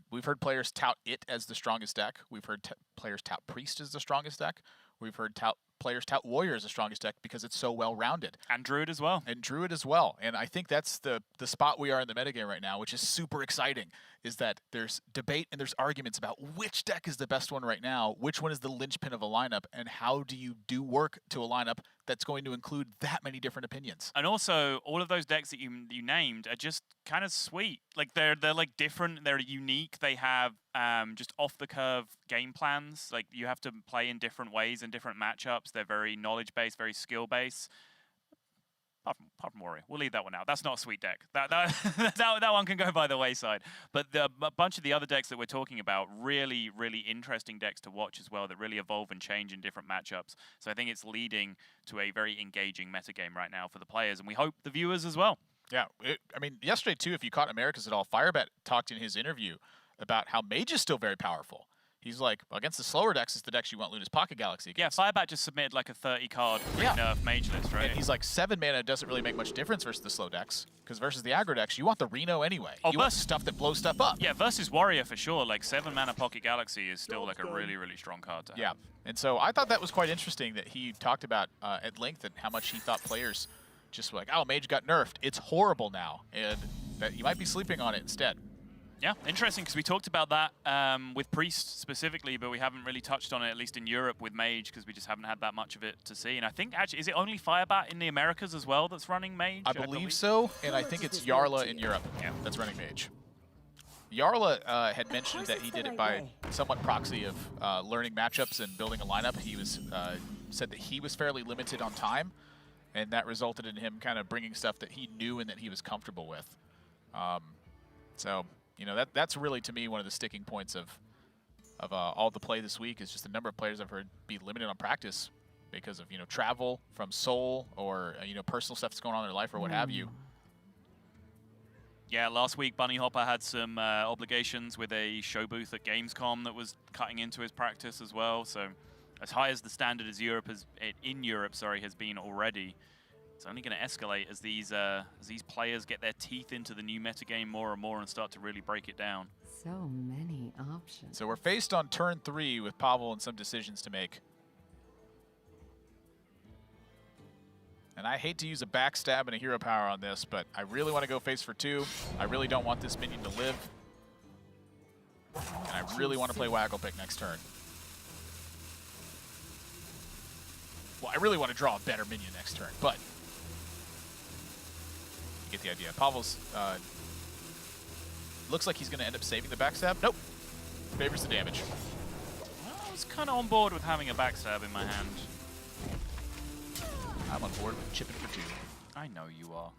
A: We've heard players tout it as the strongest deck. We've heard players tout Priest as the strongest deck. We've heard players tout Warrior as the strongest deck because it's so well-rounded.
B: And Druid as well.
A: And Druid as well. And I think that's the spot we are in the metagame right now, which is super exciting, is that there's debate and there's arguments about which deck is the best one right now, which one is the linchpin of a lineup, and how do you do work to a lineup that's going to include that many different opinions.
B: And also, all of those decks that you named are just kind of sweet. Like they're like different, they're unique. They have just off the curve game plans. Like you have to play in different ways in different matchups. They're very knowledge based, very skill based. Apart from Warrior, we'll leave that one out. That's not a sweet deck. That one can go by the wayside. But a bunch of the other decks that we're talking about, really, really interesting decks to watch as well that really evolve and change in different matchups. So I think it's leading to a very engaging metagame right now for the players, and we hope the viewers as well.
A: Yeah, I mean, yesterday too, if you caught Americas at all, Firebet talked in his interview about how Mage is still very powerful. he's like, against the slower decks, it's the decks you want Luna's Pocket Galaxy
B: Yeah,
A: against.
B: Firebat just submitted like a 30-card
A: Yeah.
B: nerf mage list, right?
A: And he's like, 7 mana doesn't really make much difference versus the slow decks, because versus the aggro decks, you want the Reno anyway.
B: Oh,
A: you want stuff that blows stuff up.
B: Yeah, versus Warrior for sure. Like 7 mana Pocket Galaxy is still like a really, really strong card to have.
A: Yeah, and so I thought that was quite interesting that he talked about at length and how much he thought players just were like, oh, Mage got nerfed. It's horrible now, and that you might be sleeping on it instead.
B: Yeah, interesting, because we talked about that with Priest specifically, but we haven't really touched on it, at least in Europe with Mage, because we just haven't had that much of it to see. And I think, actually, is it only Firebat in the Americas as well that's running Mage?
A: I believe so, and I think it's Yarla in Europe that's running Mage. Yarla had mentioned that he did it by somewhat proxy of learning matchups and building a lineup. He was said that he was fairly limited on time, and that resulted in him kind of bringing stuff that he knew and that he was comfortable with. So, you know, that's really, to me, one of the sticking points of all the play this week is just the number of players I've heard be limited on practice because of, you know, travel from Seoul or, you know, personal stuff that's going on in their life or what have you.
B: Yeah, last week Bunny Hopper had some obligations with a show booth at Gamescom that was cutting into his practice as well. So as high as the standard as in Europe has been already, it's only going to escalate as these players get their teeth into the new metagame more and more and start to really break it down.
G: So many options.
A: So we're faced on turn 3 with Pavel and some decisions to make. And I hate to use a backstab and a hero power on this, but I really want to go face for 2. I really don't want this minion to live. And I really want to play Waggle Pick next turn. Well, I really want to draw a better minion next turn, but you get the idea. Pavel's looks like he's going to end up saving the backstab. Nope. Favors the damage.
B: Well, I was kind of on board with having a backstab in my hand.
A: I'm on board with chipping for 2.
B: I know you are.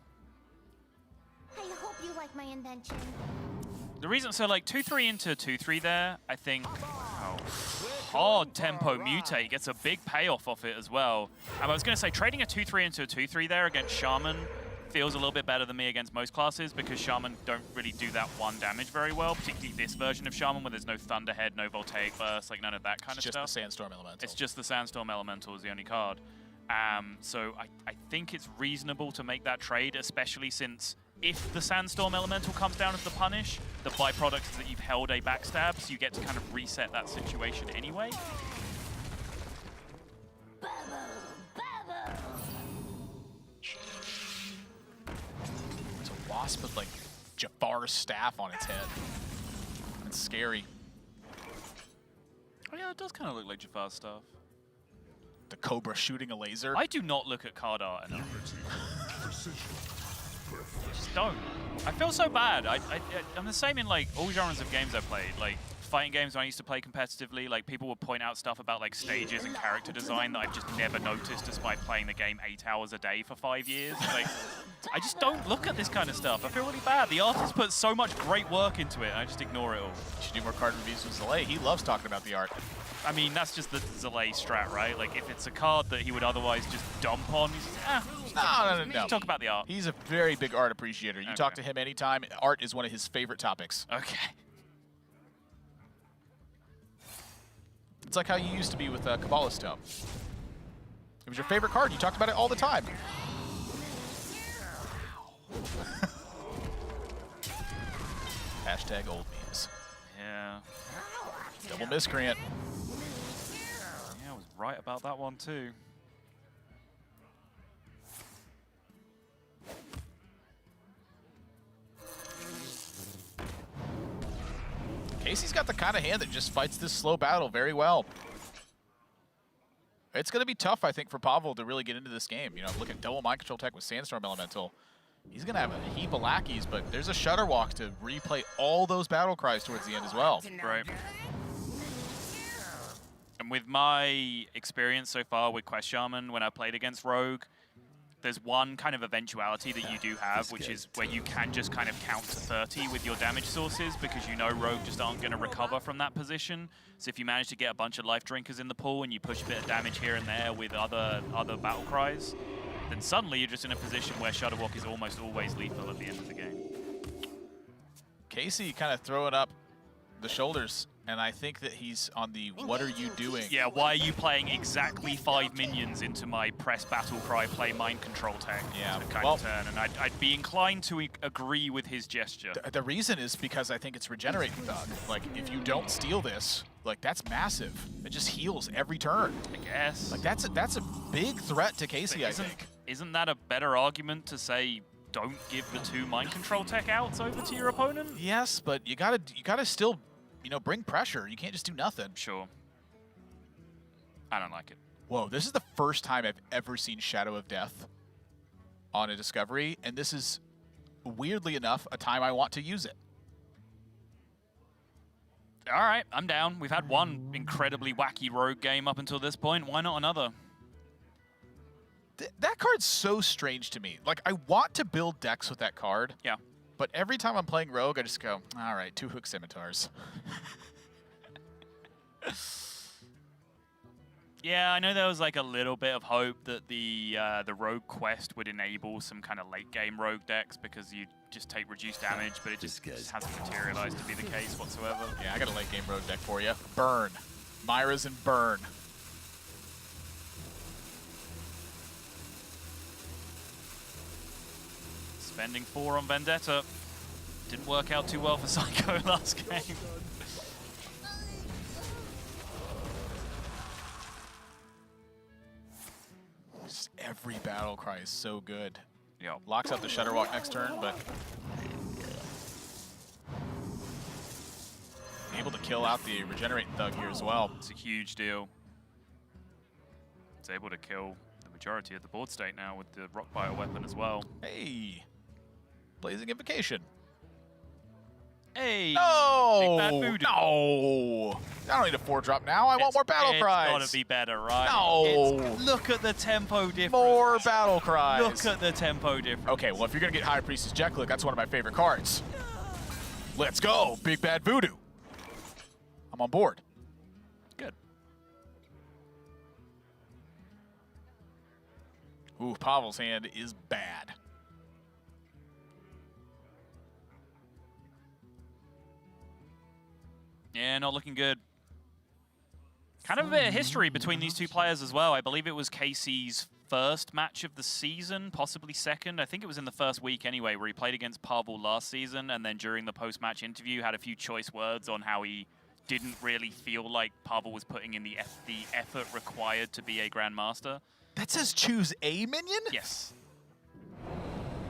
F: I hope you like my invention.
B: The reason, so like 2-3 into 2-3 there, I think, hard tempo mutate gets a big payoff off it as well. I was going to say, trading a 2-3 into a 2-3 there against Shaman feels a little bit better than me against most classes because Shaman don't really do that 1 damage very well, particularly this version of Shaman where there's no Thunderhead, no Voltaic Burst, like none of that kind of stuff.
A: It's just the Sandstorm Elemental.
B: It's just the Sandstorm Elemental is the only card. So I think it's reasonable to make that trade, especially since if the Sandstorm Elemental comes down as the punish, the byproduct is that you've held a backstab, so you get to kind of reset that situation anyway.
A: It's a wasp with like Jafar's staff on its head. It's scary.
B: Oh yeah, it does kind of look like Jafar's stuff.
A: The Cobra shooting a laser.
B: I do not look at card art enough. Just don't. I feel so bad. I'm the same in like all genres of games I played. Like fighting games when I used to play competitively, like people would point out stuff about like stages and character design that I've just never noticed despite playing the game 8 hours a day for 5 years. Like, I just don't look at this kind of stuff. I feel really bad. The artist put so much great work into it and I just ignore it all.
A: You should do more card reviews with Zalay. He loves talking about the art.
B: I mean, that's just the Zalay strat, right? Like, if it's a card that he would otherwise just dump on, he's just,
A: No.
B: talk about the art.
A: He's a very big art appreciator. You talk to him anytime. Art is one of his favorite topics.
B: Okay.
A: It's like how you used to be with Kabbalah's Tome. It was your favorite card. You talked about it all the time. Hashtag old memes.
B: Yeah.
A: Double miscreant.
B: Yeah, I was right about that one too.
A: Casey's got the kind of hand that just fights this slow battle very well. It's going to be tough, I think, for Pavel to really get into this game. You know, look at double mind control tech with Sandstorm Elemental. He's going to have a heap of lackeys, but there's a Shutterwalk to replay all those battle cries towards the end as well.
B: Right. And with my experience so far with Quest Shaman, when I played against Rogue, there's one kind of eventuality that you do have, which is where you can just kind of count to 30 with your damage sources because you know Rogue just aren't going to recover from that position. So if you manage to get a bunch of life drinkers in the pool and you push a bit of damage here and there with other battle cries, then suddenly you're just in a position where Shutterwalk is almost always lethal at the end of the game.
A: Casie kind of throwing up the shoulders And I think that he's on the what are you doing?
B: Yeah, why are you playing exactly 5 minions into my press battle cry, play mind control tech kind of turn? And I'd be inclined to agree with his gesture.
A: The reason is because I think it's regenerating thug. Like, if you don't steal this, like, that's massive. It just heals every turn.
B: I guess.
A: Like, that's a big threat to Casie, I think.
B: Isn't that a better argument to say don't give the 2 mind control tech outs over to your opponent?
A: Yes, but you gotta still, you know, bring pressure. You can't just do nothing.
B: Sure. I don't like it.
A: Whoa, this is the first time I've ever seen Shadow of Death on a Discovery, and this is, weirdly enough, a time I want to use it.
B: All right, I'm down. We've had one incredibly wacky rogue game up until this point. Why not another?
A: That card's so strange to me. Like, I want to build decks with that card.
B: Yeah.
A: But every time I'm playing Rogue, I just go, all right, 2 Hook Scimitars.
B: Yeah, I know there was like a little bit of hope that the Rogue quest would enable some kind of late game Rogue decks because you just take reduced damage, but it just hasn't materialized to be the case whatsoever.
A: Yeah, I got a late game Rogue deck for you. Burn. Myra's and Burn.
B: Spending 4 on Vendetta. Didn't work out too well for Psycho last game.
A: Just every battle cry is so good.
B: Yeah.
A: Locks out the Shutterwalk next turn, but able to kill out the Regenerate Thug here as well.
B: It's a huge deal. It's able to kill the majority of the board state now with the Rock Biter weapon as well.
A: Hey, Blazing Invocation.
B: Hey!
A: No!
B: Big Bad Voodoo.
A: No! I don't need a 4-drop now. I want more battle cries.
B: It's gotta be better, right?
A: No!
B: Look at the tempo difference.
A: More battle cries.
B: Look at the tempo difference.
A: Okay, well, if you're gonna get High Priestess Jeklik, that's one of my favorite cards. Let's go, Big Bad Voodoo. I'm on board.
B: Good.
A: Ooh, Pavel's hand is bad.
B: Yeah, not looking good. Kind of a bit of history between these two players as well. I believe it was Casey's first match of the season, possibly second. I think it was in the first week anyway, where he played against Pavel last season, and then during the post-match interview had a few choice words on how he didn't really feel like Pavel was putting in the effort required to be a Grandmaster.
A: That says choose a minion?
B: Yes.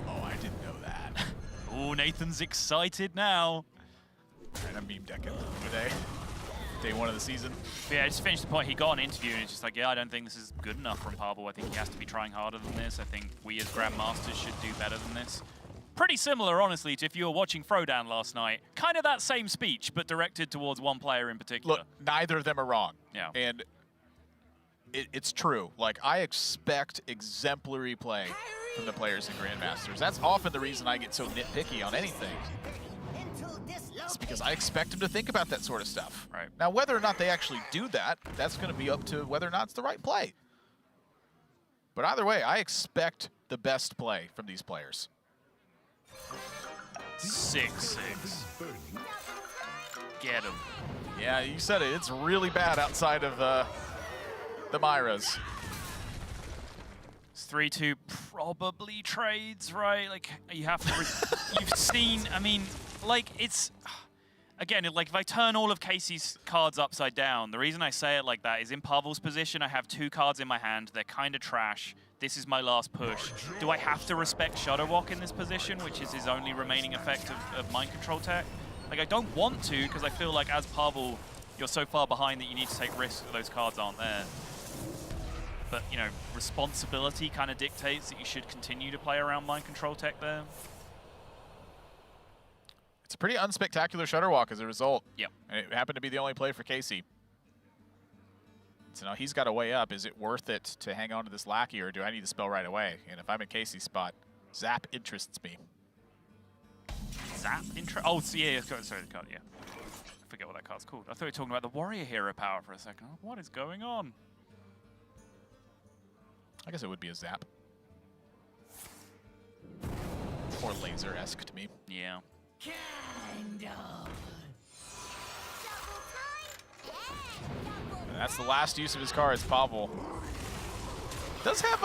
A: Oh, I didn't know that.
B: Oh, Nathan's excited now.
A: Alright, I'm beam decking today. Day 1 of the season.
B: But yeah, just to finish the point, he got an interview and it's just like, yeah, I don't think this is good enough from Pavel. I think he has to be trying harder than this. I think we as Grandmasters should do better than this. Pretty similar, honestly, to if you were watching Frodan last night. Kind of that same speech, but directed towards one player in particular.
A: Look, neither of them are wrong.
B: Yeah.
A: And it's true. Like, I expect exemplary play from the players in Grandmasters. That's often the reason I get so nitpicky on anything. It's because I expect them to think about that sort of stuff.
B: Right.
A: Now, whether or not they actually do that, that's going to be up to whether or not it's the right play. But either way, I expect the best play from these players.
B: 6-6. Get him.
A: Yeah, you said it. It's really bad outside of the Myras.
B: It's 3-2 probably trades, right? Like, you have to... you've seen... I mean, like, it's... Again, like, if I turn all of Casey's cards upside down, the reason I say it like that is in Pavel's position, I have 2 cards in my hand. They're kind of trash. This is my last push. Do I have to respect Shutterwalk in this position, which is his only remaining effect of Mind Control tech? Like, I don't want to, because I feel like as Pavel, you're so far behind that you need to take risks that those cards aren't there. But, you know, responsibility kind of dictates that you should continue to play around Mind Control tech there.
A: It's a pretty unspectacular Shutterwalk as a result.
B: Yep.
A: And it happened to be the only play for Casie. So now he's got to weigh up. Is it worth it to hang on to this Lackey, or do I need to spell right away? And if I'm in Casey's spot, Zap interests me.
B: Zap? Oh, yeah, sorry, the card, yeah. I forget what that card's called. I thought we were talking about the Warrior Hero power for a second. What is going on?
A: I guess it would be a Zap. Or Laser-esque to me.
B: Yeah.
F: Kind of.
A: That's the last use of his cards, Pavel. Does have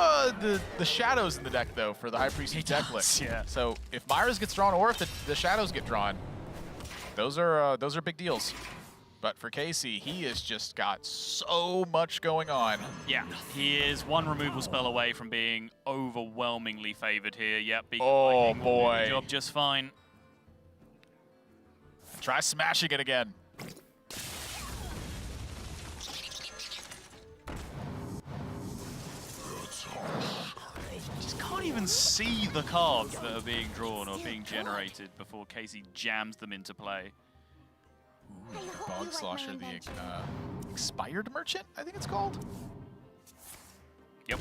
A: the shadows in the deck though for the High Priest's deck list.
B: Yeah.
A: So if Myra's gets drawn or if the shadows get drawn, those are big deals. But for Casie, he has just got so much going on.
B: Yeah, he is one removal spell away from being overwhelmingly favored here. Yep, Beacon
A: Oh,
B: Lightning will do
A: boy.
B: the job just fine.
A: Try smashing it again.
B: Just can't even see the cards that are being drawn or being generated before Casie jams them into play.
A: Bog Slosher, the Expired Merchant, I think it's called.
B: Yep.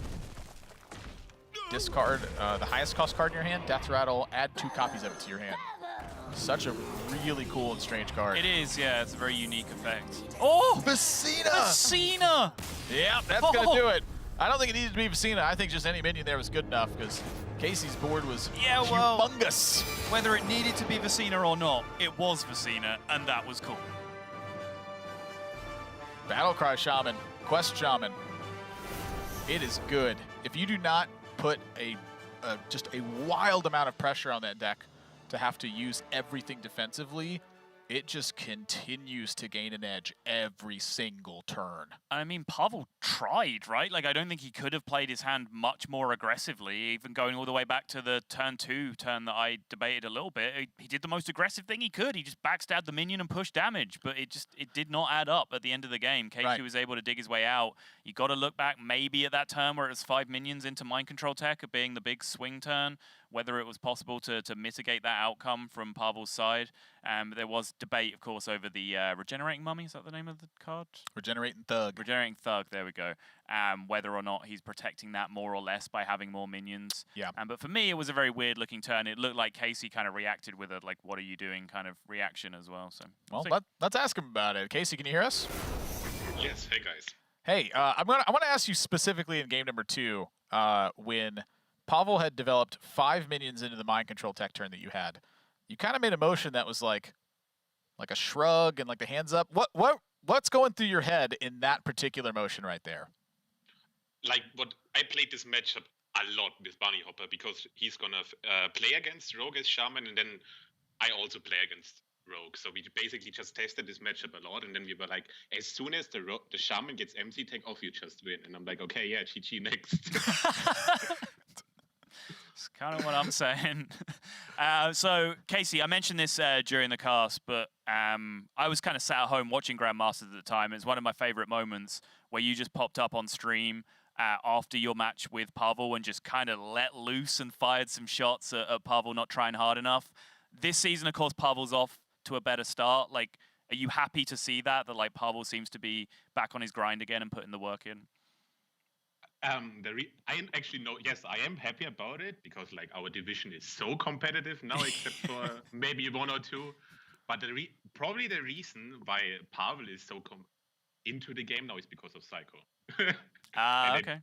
A: Discard the highest cost card in your hand, Death Rattle, add 2 copies of it to your hand. Such a really cool and strange card.
B: It is, yeah, it's a very unique effect.
A: Oh, Vecina!
B: Vecina!
A: Yeah, that's gonna do it. I don't think it needed to be Vecina. I think just any minion there was good enough because Casey's board was humongous.
B: Whether it needed to be Vecina or not, it was Vecina, and that was cool.
A: Battlecry Shaman, Quest Shaman. It is good. If you do not put just a wild amount of pressure on that deck to have to use everything defensively, it just continues to gain an edge every single turn.
B: I mean, Pavel tried, right? Like, I don't think he could have played his hand much more aggressively, even going all the way back to the turn that I debated a little bit. He did the most aggressive thing he could. He just backstabbed the minion and pushed damage, but it did not add up at the end of the game. Casie was able to dig his way out. You got to look back maybe at that turn where it was 5 minions into Mind Control Tech being the big swing turn, whether it was possible to mitigate that outcome from Pavel's side. There was debate, of course, over the Regenerating Mummy. Is that the name of the card?
A: Regenerating Thug.
B: Regenerating Thug, there we go. Whether or not he's protecting that more or less by having more minions.
A: Yeah.
B: But for me, it was a very weird looking turn. It looked like Casie kind of reacted with a, like, what are you doing kind of reaction as well. So,
A: well, let's ask him about it. Casie, can you hear us?
H: Yes, hey guys.
A: Hey, I want to ask you specifically in game number 2, when Pavel had developed 5 minions into the Mind Control Tech turn that you had. You kind of made a motion that was like a shrug and like the hands up. What's going through your head in that particular motion right there?
H: Like, what I played this matchup a lot with Bunny Hopper because he's gonna play against Rogue as Shaman, and then I also play against Rogue. So we basically just tested this matchup a lot, and then we were like, as soon as the Shaman gets MC, take off, you just win. And I'm like, okay, yeah, GG next.
B: That's kind of what I'm saying. So, Casie, I mentioned this during the cast, but I was kind of sat at home watching Grandmasters at the time. It's one of my favorite moments where you just popped up on stream after your match with Pavel and just kind of let loose and fired some shots at Pavel not trying hard enough. This season, of course, Pavel's off to a better start. Like, are you happy to see that like Pavel seems to be back on his grind again and putting the work in?
H: I actually know, yes, I am happy about it because like our division is so competitive now, except for maybe 1 or 2. But probably the reason why Pavel is so into the game now is because of Psycho.
B: Okay.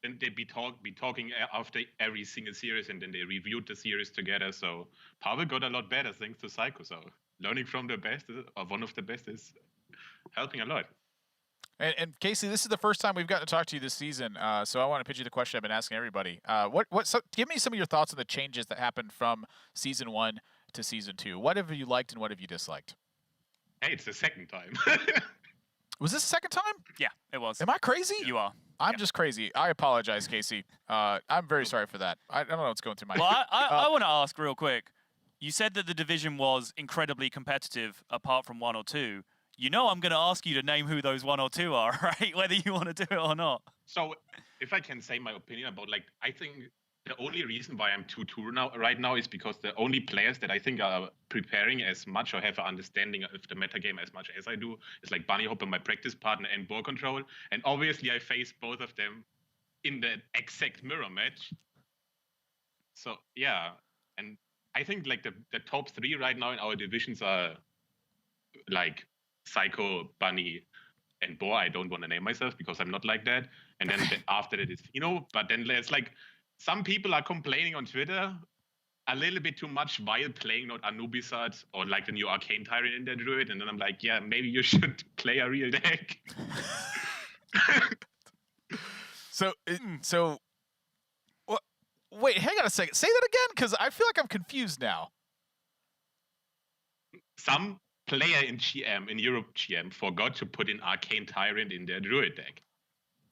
H: They'd be talking after every single series, and then they reviewed the series together. So Pavel got a lot better thanks to Psycho. So learning from the best, or one of the best, is helping a lot.
A: And Casie, this is the first time we've gotten to talk to you this season, so I want to pitch you the question I've been asking everybody. Give me some of your thoughts on the changes that happened from Season 1 to Season 2. What have you liked and what have you disliked?
H: Hey, it's the second time.
A: Was this the second time?
B: Yeah, it was.
A: Am I crazy?
B: You are.
A: I'm just crazy. I apologize, Casie. I'm very sorry for that. I don't know what's going through my head.
B: Well, I want to ask real quick. You said that the division was incredibly competitive apart from 1 or 2. You know I'm going to ask you to name who those 1 or 2 are, right? Whether you want to do it or not.
H: So if I can say my opinion about, like, I think the only reason why I'm 2-2 right now is because the only players that I think are preparing as much or have an understanding of the metagame as much as I do is like Bunny Hopper, my practice partner, and Ball Control. And obviously I face both of them in the exact mirror match. So yeah, and I think like the top 3 right now in our divisions are like Psycho, Bunny, and Boar. I don't want to name myself because I'm not like that. And then after that is but then there's like some people are complaining on Twitter. a little bit too much while playing not Anubisat or like the new Arcane Tyrant in the Druid, and then I'm like, yeah, maybe you should play a real deck.
A: So, what? Wait, hang on a second. Say that again, because I feel like I'm confused now.
H: Some player in GM, in Europe GM, forgot to put in Arcane Tyrant in their Druid deck.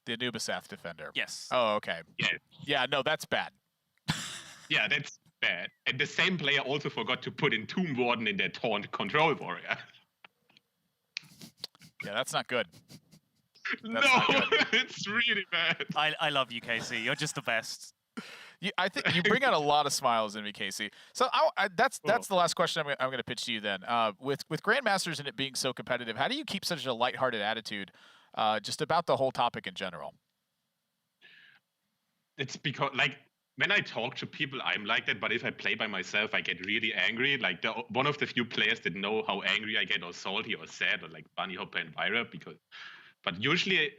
A: The Anubisath Defender.
B: Yes.
A: Oh, okay.
H: Yeah.
A: Yeah, no, that's bad.
H: Yeah, that's bad. And the same player also forgot to put in Tomb Warden in their Taunt Control Warrior.
A: Yeah, that's not good.
H: No,
A: not good.
H: it's really bad.
B: I love you, Casie. You're just the best.
A: I think you bring out a lot of smiles in me, Casie. So that's the last question I'm going to pitch to you then. With Grandmasters and it being so competitive, how do you keep such a lighthearted attitude just about the whole topic in general?
H: It's because, like, when I talk to people, I'm like that. But if I play by myself, I get really angry. Like, one of the few players that know how angry I get, or salty, or sad, or like Bunny Hopper and Vyra. But usually,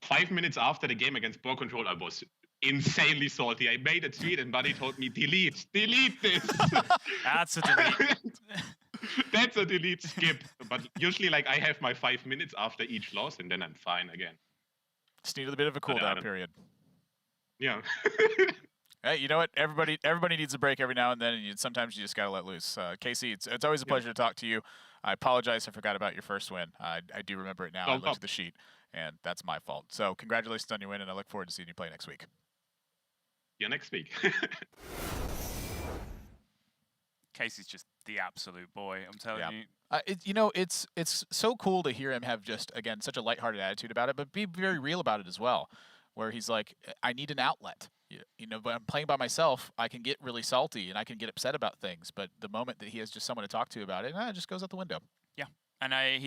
H: 5 minutes after the game against Ball Control, I was insanely salty. I made a tweet and Buddy told me, delete this.
B: That's a delete.
H: That's a delete, skip. But usually, like, I have my 5 minutes after each loss and then I'm fine again.
A: Just need a bit of a cooldown period.
H: Yeah.
A: Hey, you know what? Everybody needs a break every now and then, and sometimes you just gotta let loose. Casie, it's always a pleasure to talk to you. I apologize, I forgot about your first win. I do remember it now. I looked at the sheet, and that's my fault. So congratulations on your win, and I look forward to seeing you play next week.
H: Yeah, next week.
B: Casey's just the absolute boy, I'm telling you.
A: It's so cool to hear him have just, again, such a lighthearted attitude about it, but be very real about it as well, where he's like, I need an outlet. But I'm playing by myself, I can get really salty and I can get upset about things. But the moment that he has just someone to talk to about it, it just goes out the window.
B: Yeah, and I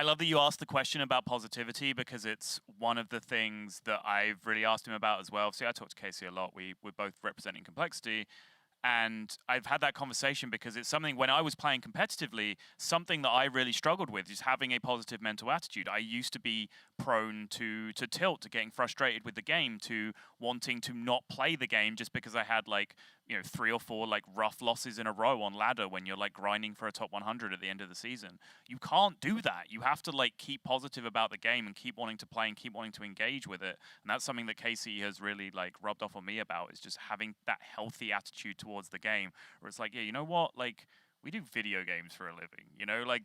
B: love that you asked the question about positivity because it's one of the things that I've really asked him about as well. See, I talk to Casie a lot. We're both representing Complexity. And I've had that conversation because it's something, when I was playing competitively, something that I really struggled with is having a positive mental attitude. I used to be prone to tilt, to getting frustrated with the game, to wanting to not play the game just because I had 3 or 4 rough losses in a row on ladder when you're grinding for a top 100 at the end of the season. You can't do that. You have to keep positive about the game and keep wanting to play and keep wanting to engage with it. And that's something that Casie has really rubbed off on me about, is just having that healthy attitude towards the game, where it's yeah, you know what, we do video games for a living,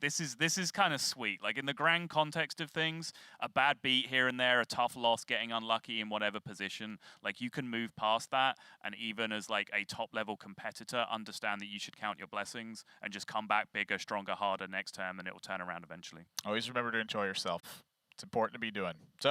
B: this is kind of sweet. In the grand context of things, a bad beat here and there, a tough loss, getting unlucky in whatever position, you can move past that, and even as a top level competitor, understand that you should count your blessings and just come back bigger, stronger, harder next term, and it will turn around eventually.
A: Always remember to enjoy yourself. It's important to be doing. So